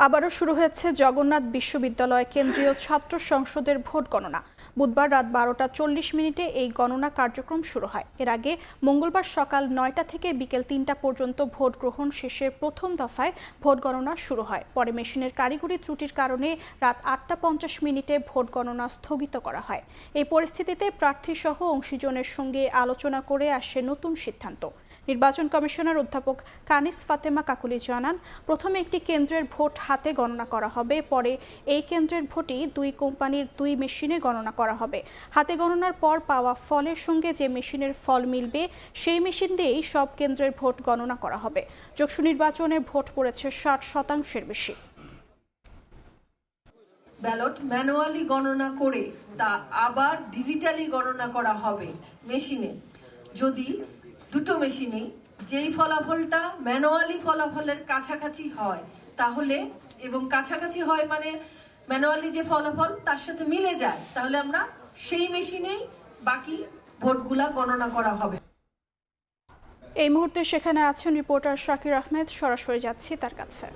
আবারও শুরু হয়েছে জগন্নাথ বিশ্ববিদ্যালয় কেন্দ্রীয় ছাত্র সংসদের ভোট গণনা। বুধবার রাত 12:40 এই গণনা কার্যক্রম শুরু হয়। এর আগে মঙ্গলবার সকাল 9টা থেকে বিকেল 3টা পর্যন্ত ভোট গ্রহণ শেষে প্রথম দফায় ভোট গণনা শুরু হয়। পরে মেশিনের কারিগরি ত্রুটির কারণে রাত 8:50 ভোট গণনা স্থগিত করা হয়। এই পরিস্থিতিতে প্রার্থীসহ অংশীজনের সঙ্গে আলোচনা করে আসে নতুন সিদ্ধান্ত। নির্বাচন কমিশনার অধ্যাপক কানিস ফাতেমা কাকুলি জানান, প্রথমে একটি কেন্দ্রের ভোট হাতে গণনা করা হবে, পরে এই কেন্দ্রের ভোটই দুই কোম্পানির দুই মেশিনে গণনা করা হবে। হাতে গণনার পর পাওয়া ফলের সঙ্গে যে মেশিনের ফল মিলবে সেই মেশিন দিয়েই সব কেন্দ্রের ভোট গণনা করা হবে। চক্ষু নির্বাচনে ভোট পড়েছে 60%-এর বেশি। ব্যালট ম্যানুয়ালি গণনা করে তা আবার ডিজিটালি গণনা করা হবে মেশিনে। যদি দুটো মেশিনেই যেই ফলাফলটা ম্যানুয়ালি ফলাফলের কাছাকাছি হয় তাহলে, এবং কাছাকাছি হয় মানে ম্যানুয়ালি যে ফলাফল তার সাথে মিলে যায়, তাহলে আমরা সেই মেশিনেই বাকি ভোটগুলা গণনা করা হবে। এই মুহূর্তে সেখানে আছেন রিপোর্টার শাকির আহমেদ, সরাসরি যাচ্ছি তার কাছে।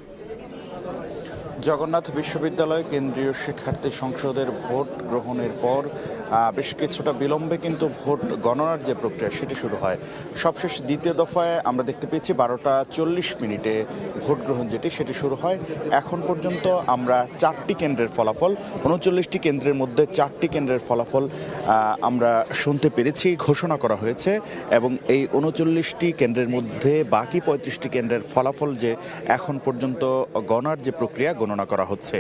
জগন্নাথ বিশ্ববিদ্যালয় কেন্দ্রীয় শিক্ষার্থী সংসদের ভোট গ্রহণের পর বেশ কিছুটা বিলম্বে কিন্তু ভোট গণনার যে প্রক্রিয়া সেটি শুরু হয়। সবশেষ দ্বিতীয় দফায় আমরা দেখতে পেয়েছি 12:40 ভোট গ্রহণ সেটি শুরু হয়। এখন পর্যন্ত আমরা 4টি কেন্দ্রের ফলাফল, 39টি কেন্দ্রের মধ্যে 4টি কেন্দ্রের ফলাফল আমরা শুনতে পেরেছি, ঘোষণা করা হয়েছে। এবং এই 39টি কেন্দ্রের মধ্যে বাকি 35টি কেন্দ্রের ফলাফল যে এখন পর্যন্ত গণার যে প্রক্রিয়া গণনা করা হচ্ছে।